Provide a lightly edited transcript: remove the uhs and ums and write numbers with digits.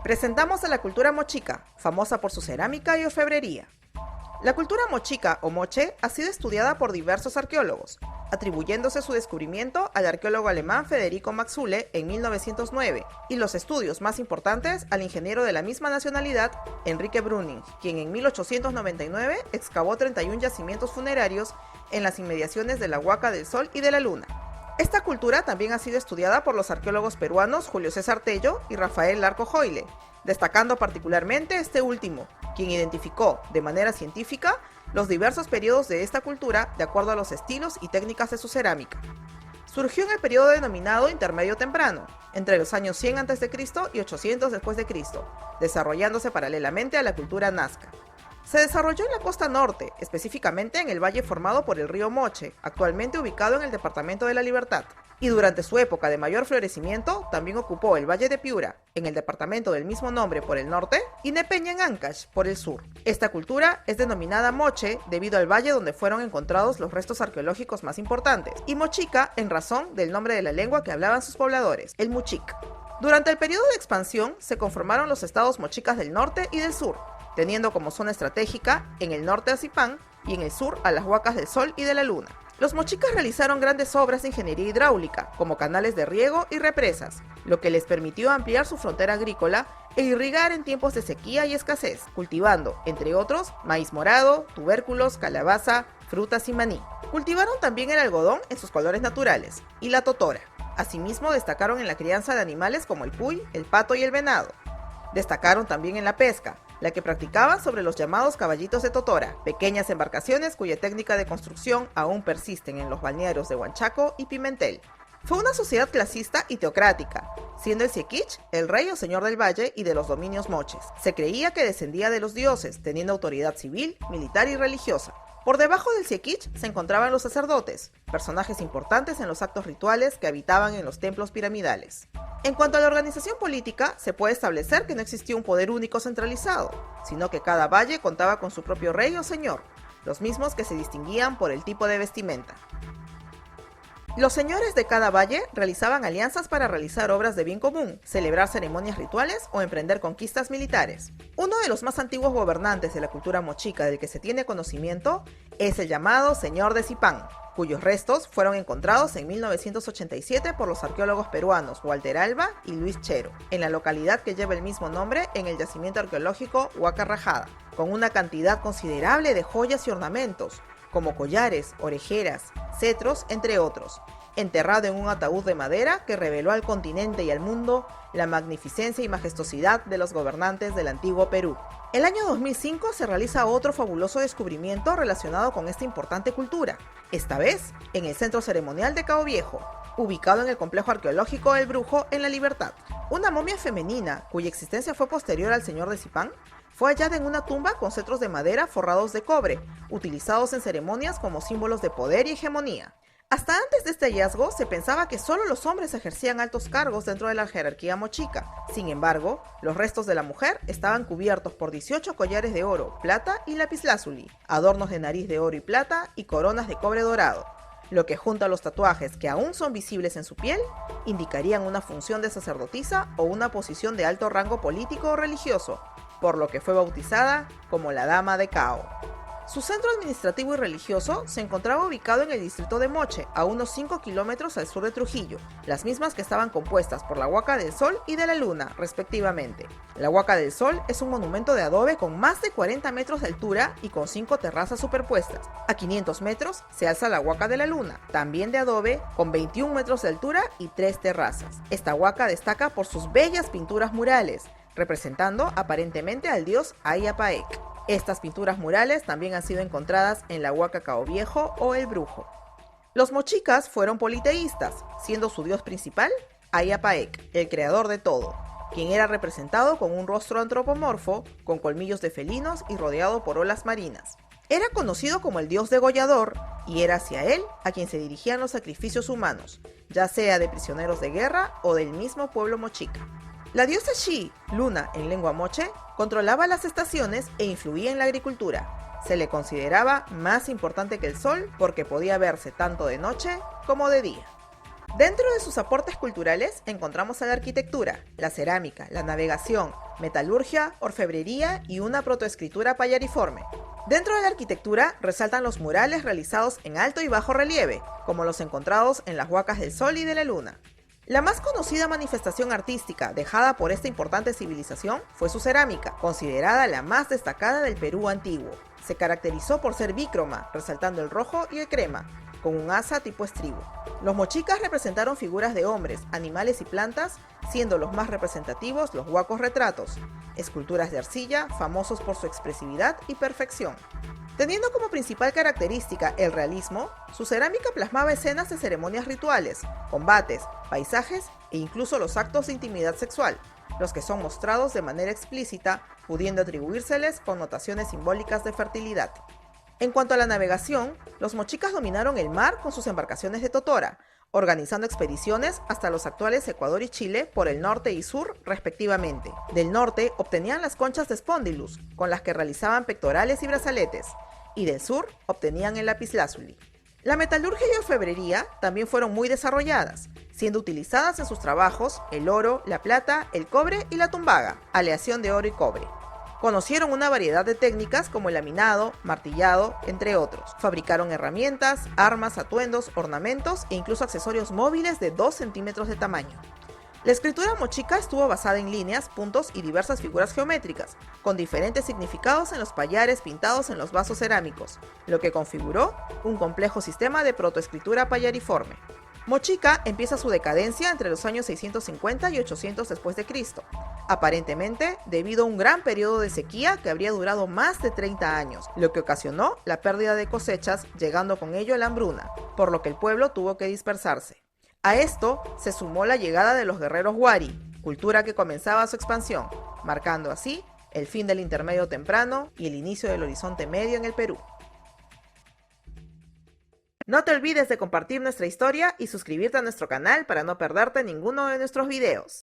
Presentamos a la cultura mochica, famosa por su cerámica y orfebrería. La cultura mochica o moche ha sido estudiada por diversos arqueólogos, atribuyéndose su descubrimiento al arqueólogo alemán Federico Maxule en 1909 y los estudios más importantes al ingeniero de la misma nacionalidad, Enrique Brüning, quien en 1899 excavó 31 yacimientos funerarios en las inmediaciones de la Huaca del Sol y de la Luna. Esta cultura también ha sido estudiada por los arqueólogos peruanos Julio César Tello y Rafael Larco Joyle, destacando particularmente este último, quien identificó, de manera científica, los diversos periodos de esta cultura de acuerdo a los estilos y técnicas de su cerámica. Surgió en el periodo denominado Intermedio Temprano, entre los años 100 a.C. y 800 después de Cristo, desarrollándose paralelamente a la cultura nazca. Se desarrolló en la costa norte, específicamente en el valle formado por el río Moche, actualmente ubicado en el departamento de La Libertad. Y durante su época de mayor florecimiento, también ocupó el valle de Piura, en el departamento del mismo nombre por el norte, y Nepeña en Ancash, por el sur. Esta cultura es denominada Moche debido al valle donde fueron encontrados los restos arqueológicos más importantes, y Mochica en razón del nombre de la lengua que hablaban sus pobladores, el Muchic. Durante el periodo de expansión, se conformaron los estados mochicas del norte y del sur, teniendo como zona estratégica en el norte a Zipán y en el sur a las Huacas del Sol y de la Luna. Los mochicas realizaron grandes obras de ingeniería hidráulica, como canales de riego y represas, lo que les permitió ampliar su frontera agrícola e irrigar en tiempos de sequía y escasez, cultivando, entre otros, maíz morado, tubérculos, calabaza, frutas y maní. Cultivaron también el algodón en sus colores naturales, y la totora. Asimismo, destacaron en la crianza de animales como el cuy, el pato y el venado. Destacaron también en la pesca, la que practicaban sobre los llamados caballitos de totora, pequeñas embarcaciones cuya técnica de construcción aún persisten en los balnearios de Huanchaco y Pimentel. Fue una sociedad clasista y teocrática, siendo el Siequich el rey o señor del valle y de los dominios moches. Se creía que descendía de los dioses, teniendo autoridad civil, militar y religiosa. Por debajo del Siequich se encontraban los sacerdotes, personajes importantes en los actos rituales que habitaban en los templos piramidales. En cuanto a la organización política, se puede establecer que no existía un poder único centralizado, sino que cada valle contaba con su propio rey o señor, los mismos que se distinguían por el tipo de vestimenta. Los señores de cada valle realizaban alianzas para realizar obras de bien común, celebrar ceremonias rituales o emprender conquistas militares. Uno de los más antiguos gobernantes de la cultura mochica del que se tiene conocimiento es el llamado Señor de Zipán, cuyos restos fueron encontrados en 1987 por los arqueólogos peruanos Walter Alba y Luis Chero, en la localidad que lleva el mismo nombre en el yacimiento arqueológico Huaca Rajada, con una cantidad considerable de joyas y ornamentos, como collares, orejeras, cetros, entre otros, enterrado en un ataúd de madera que reveló al continente y al mundo la magnificencia y majestuosidad de los gobernantes del antiguo Perú. El año 2005 se realiza otro fabuloso descubrimiento relacionado con esta importante cultura, esta vez en el Centro Ceremonial de Cabo Viejo, ubicado en el complejo arqueológico El Brujo en La Libertad. Una momia femenina, cuya existencia fue posterior al señor de Zipán, fue hallada en una tumba con cetros de madera forrados de cobre, utilizados en ceremonias como símbolos de poder y hegemonía. Hasta antes de este hallazgo, se pensaba que solo los hombres ejercían altos cargos dentro de la jerarquía mochica. Sin embargo, los restos de la mujer estaban cubiertos por 18 collares de oro, plata y lapislázuli, adornos de nariz de oro y plata y coronas de cobre dorado, lo que junto a los tatuajes que aún son visibles en su piel, indicarían una función de sacerdotisa o una posición de alto rango político o religioso, por lo que fue bautizada como la Dama de Cao. Su centro administrativo y religioso se encontraba ubicado en el distrito de Moche, a unos 5 kilómetros al sur de Trujillo, las mismas que estaban compuestas por la Huaca del Sol y de la Luna, respectivamente. La Huaca del Sol es un monumento de adobe con más de 40 metros de altura y con 5 terrazas superpuestas. A 500 metros se alza la Huaca de la Luna, también de adobe, con 21 metros de altura y 3 terrazas. Esta huaca destaca por sus bellas pinturas murales, representando aparentemente al dios Ayapaec. Estas pinturas murales también han sido encontradas en la Huaca Cabo Viejo o El Brujo. Los mochicas fueron politeístas, siendo su dios principal Ayapaec, el creador de todo, quien era representado con un rostro antropomorfo, con colmillos de felinos y rodeado por olas marinas. Era conocido como el dios degollador y era hacia él a quien se dirigían los sacrificios humanos, ya sea de prisioneros de guerra o del mismo pueblo mochica. La diosa Xi, Luna en lengua moche, controlaba las estaciones e influía en la agricultura. Se le consideraba más importante que el sol porque podía verse tanto de noche como de día. Dentro de sus aportes culturales encontramos a la arquitectura, la cerámica, la navegación, metalurgia, orfebrería y una protoescritura payariforme. Dentro de la arquitectura resaltan los murales realizados en alto y bajo relieve, como los encontrados en las Huacas del Sol y de la Luna. La más conocida manifestación artística dejada por esta importante civilización fue su cerámica, considerada la más destacada del Perú antiguo. Se caracterizó por ser bícroma, resaltando el rojo y el crema, con un asa tipo estribo. Los mochicas representaron figuras de hombres, animales y plantas, siendo los más representativos los huacos retratos, esculturas de arcilla famosos por su expresividad y perfección. Teniendo como principal característica el realismo, su cerámica plasmaba escenas de ceremonias rituales, combates, paisajes e incluso los actos de intimidad sexual, los que son mostrados de manera explícita, pudiendo atribuírseles connotaciones simbólicas de fertilidad. En cuanto a la navegación, los mochicas dominaron el mar con sus embarcaciones de totora, organizando expediciones hasta los actuales Ecuador y Chile por el norte y sur respectivamente. Del norte obtenían las conchas de Spondylus, con las que realizaban pectorales y brazaletes, y del sur obtenían el lapislázuli. La metalurgia y orfebrería también fueron muy desarrolladas, siendo utilizadas en sus trabajos el oro, la plata, el cobre y la tumbaga, aleación de oro y cobre. Conocieron una variedad de técnicas como el laminado, martillado, entre otros. Fabricaron herramientas, armas, atuendos, ornamentos e incluso accesorios móviles de 2 centímetros de tamaño. La escritura mochica estuvo basada en líneas, puntos y diversas figuras geométricas, con diferentes significados en los pallares pintados en los vasos cerámicos, lo que configuró un complejo sistema de protoescritura payariforme. Mochica empieza su decadencia entre los años 650 y 800 después de Cristo, aparentemente debido a un gran periodo de sequía que habría durado más de 30 años, lo que ocasionó la pérdida de cosechas, llegando con ello la hambruna, por lo que el pueblo tuvo que dispersarse. A esto se sumó la llegada de los guerreros Huari, cultura que comenzaba su expansión, marcando así el fin del intermedio temprano y el inicio del horizonte medio en el Perú. No te olvides de compartir nuestra historia y suscribirte a nuestro canal para no perderte ninguno de nuestros videos.